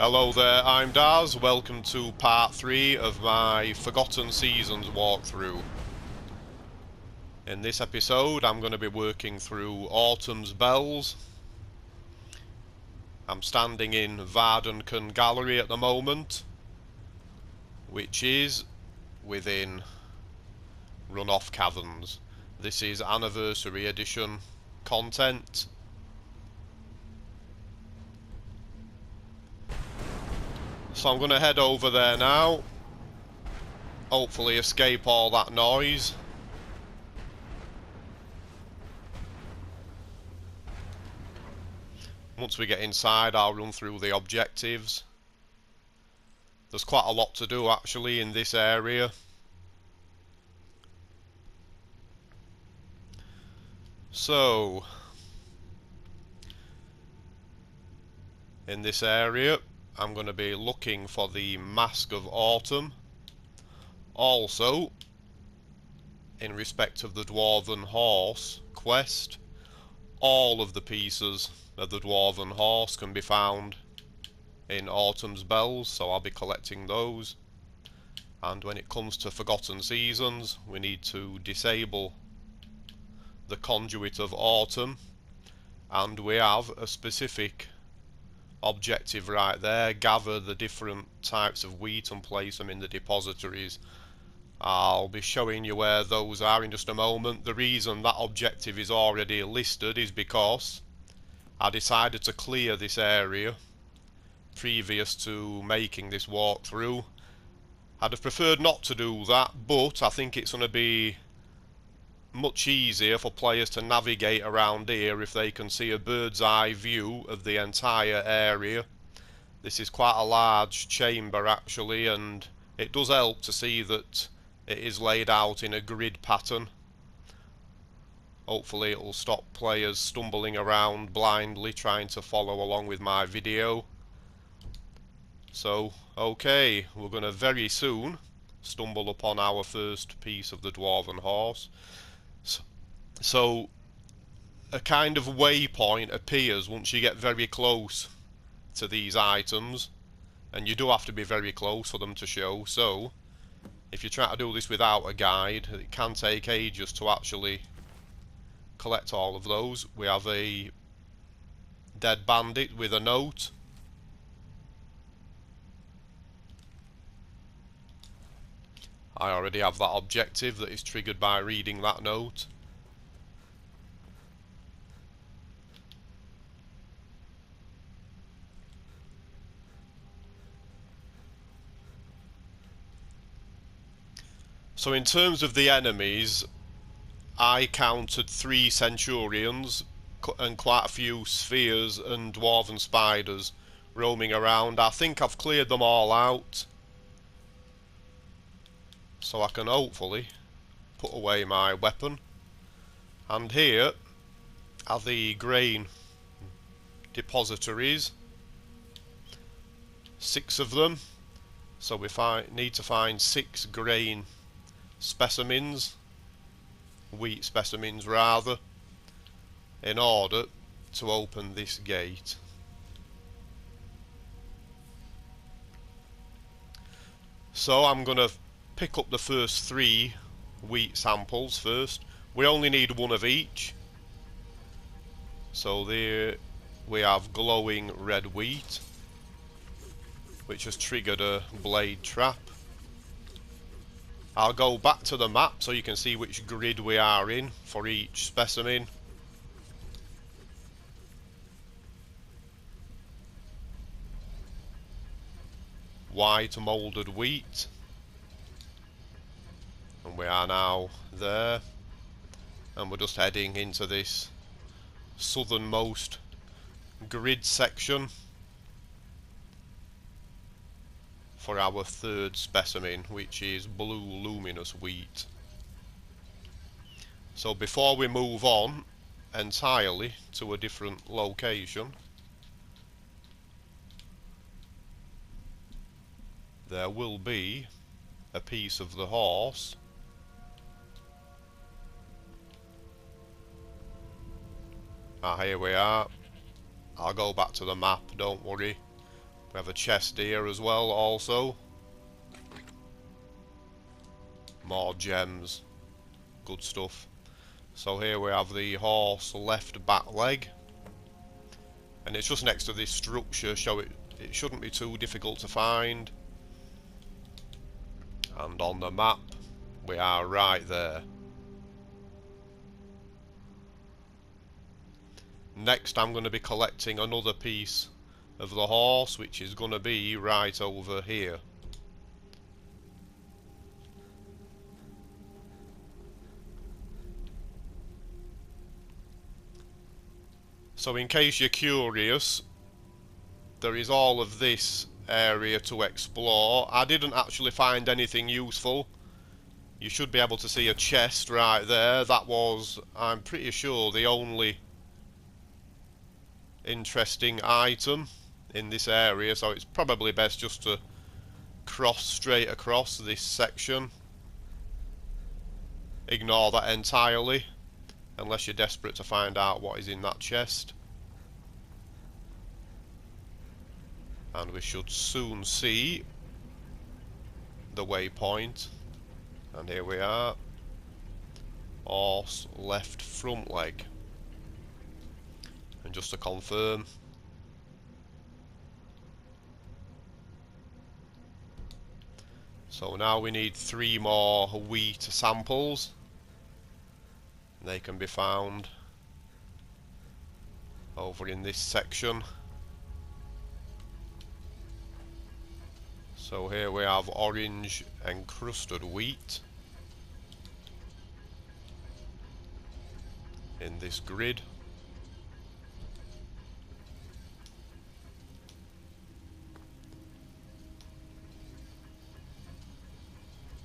Hello there, I'm Daz. Welcome to part 3 of my Forgotten Seasons walkthrough. In this episode I'm going to be working through Autumn's Bells. I'm standing in Vardenken Gallery at the moment, which is within Runoff Caverns. This is Anniversary Edition content. So I'm going to head over there now, hopefully escape all that noise. Once we get inside I'll run through the objectives. There's quite a lot to do actually in this area. So, in this area I'm going to be looking for the Mask of Autumn. Also, in respect of the Dwarven Horse quest, all of the pieces of the Dwarven Horse can be found in Autumn's Bells, so I'll be collecting those. And when it comes to Forgotten Seasons, we need to disable the Conduit of Autumn, and we have a specific objective right there: gather the different types of wheat and place them in the depositories. I'll be showing you where those are in just a moment. The reason that objective is already listed is because I decided to clear this area previous to making this walkthrough. I'd have preferred not to do that, but I think it's going to be much easier for players to navigate around here if they can see a bird's eye view of the entire area. This is quite a large chamber actually, and it does help to see that it is laid out in a grid pattern. Hopefully it will stop players stumbling around blindly trying to follow along with my video. So, okay, we're going to very soon stumble upon our first piece of the Dwarven Horse. So a kind of waypoint appears once you get very close to these items, and you do have to be very close for them to show. So if you try to do this without a guide, it can take ages to actually collect all of those. We have a dead bandit with a note. I already have that objective that is triggered by reading that note. So in terms of the enemies, I counted 3 centurions and quite a few spheres and dwarven spiders roaming around. I think I've cleared them all out, so I can hopefully put away my weapon. And here are the grain depositories, 6 of them. So we need to find 6 grain specimens, wheat specimens rather, in order to open this gate. So I'm going to pick up the first 3 wheat samples first. We only need 1 of each. So there we have glowing red wheat, which has triggered a blade trap. I'll go back to the map so you can see which grid we are in for each specimen. White moulded wheat, and we are now there, and we're just heading into this southernmost grid section for our 3rd specimen, which is blue luminous wheat. So before we move on entirely to a different location, there will be a piece of the horse here we are. I'll go back to the map, don't worry. We have a chest here as well also. More gems. Good stuff. So here we have the horse left back leg. And it's just next to this structure, so it shouldn't be too difficult to find. And on the map, we are right there. Next I'm going to be collecting another piece of the horse, which is going to be right over here. So in case you're curious, there is all of this area to explore. I didn't actually find anything useful. You should be able to see a chest right there. That was, I'm pretty sure, the only interesting item in this area, so it's probably best just to cross straight across this section. Ignore that entirely, unless you're desperate to find out what is in that chest. And we should soon see the waypoint. And here we are. Horse left front leg. And just to confirm, so now we need 3 more wheat samples. They can be found over in this section. So here we have orange encrusted wheat in this grid.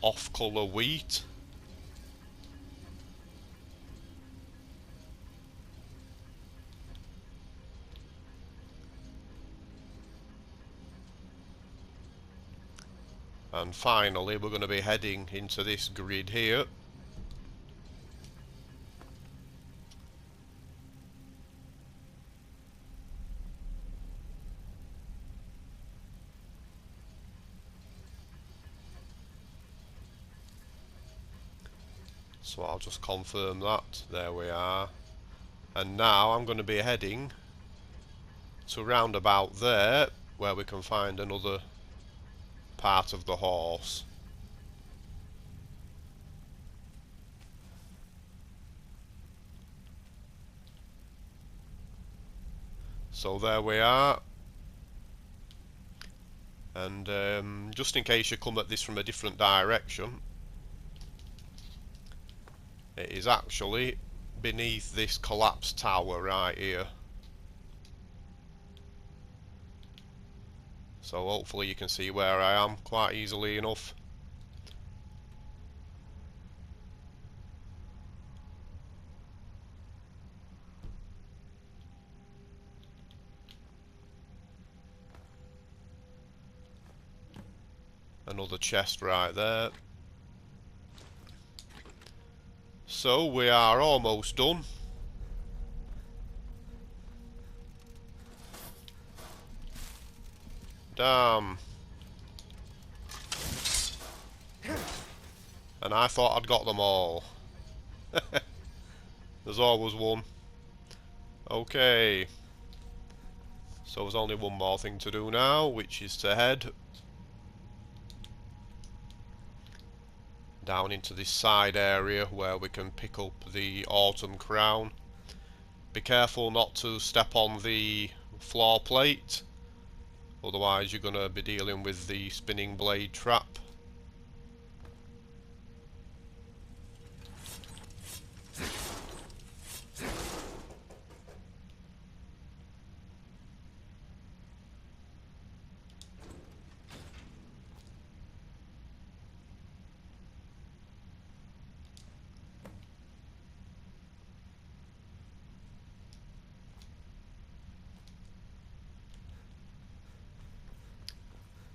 Off-colour wheat. And finally we're going to be heading into this grid here. So I'll just confirm that. There we are. And now I'm going to be heading to round about there, where we can find another part of the horse. So there we are. And just in case you come at this from a different direction, it is actually beneath this collapsed tower right here. So hopefully you can see where I am quite easily enough. Another chest right there. So we are almost done. Damn. And I thought I'd got them all. There's always one. Okay. So there's only one more thing to do now, which is to head down into this side area where we can pick up the Dwarven Crown. Be careful not to step on the floor plate, otherwise you're going to be dealing with the spinning blade trap.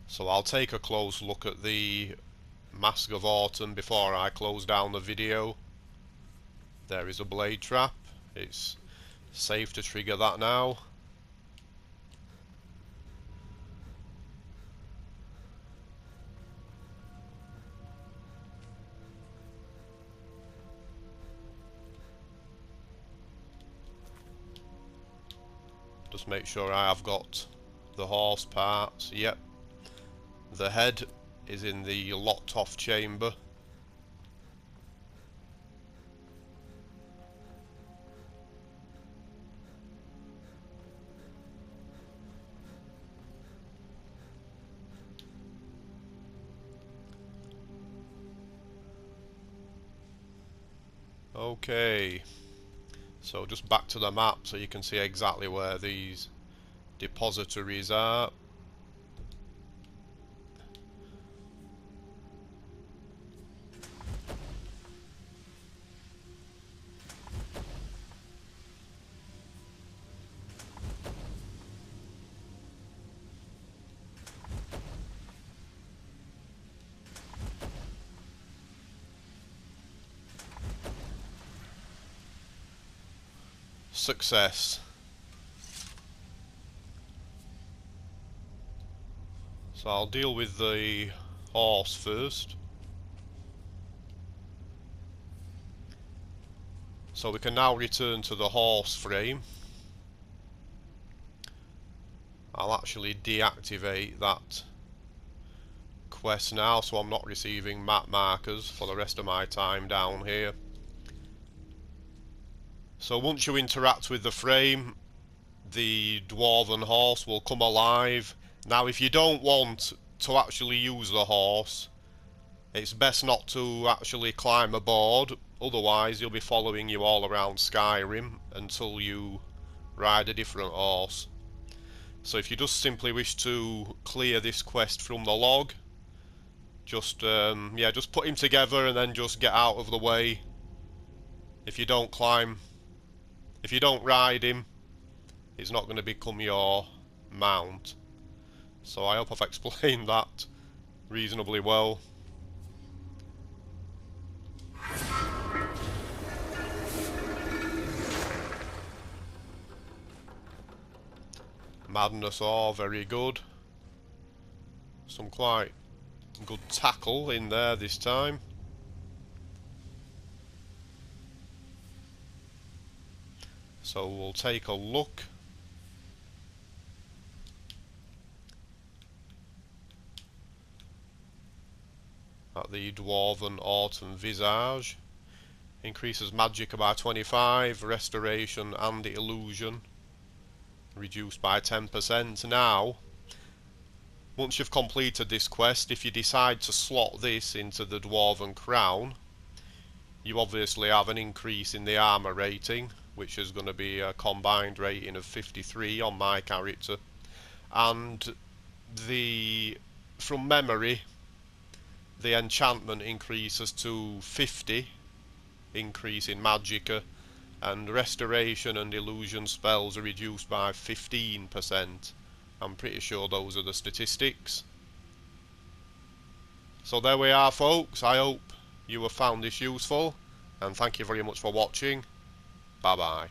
So I'll take a close look at the Mask of Autumn before I close down the video. There is a blade trap. It's safe to trigger that now. Just make sure I have got the horse parts. Yep. The head is in the locked off chamber. Okay, so just back to the map so you can see exactly where these depositories are. Success. So I'll deal with the horse first. So we can now return to the horse frame. I'll actually deactivate that quest now, so I'm not receiving map markers for the rest of my time down here. So once you interact with the frame, the Dwarven Horse will come alive. Now if you don't want to actually use the horse, it's best not to actually climb aboard, otherwise he'll be following you all around Skyrim until you ride a different horse. So if you just simply wish to clear this quest from the log, just put him together and then just get out of the way. If you don't ride him, he's not going to become your mount. So I hope I've explained that reasonably well. Madness Ore, very good. Some quite good tackle in there this time. So we'll take a look. At the Dwarven Autumn Visage. Increases magic by 25, restoration and illusion reduced by 10%. Now, once you've completed this quest, if you decide to slot this into the Dwarven Crown, you obviously have an increase in the armour rating, which is going to be a combined rating of 53 on my character, and from memory, the enchantment increases to 50, increase in magicka, and restoration and illusion spells are reduced by 15%. I'm pretty sure those are the statistics. So there we are, folks. I hope you have found this useful, and thank you very much for watching. Bye bye.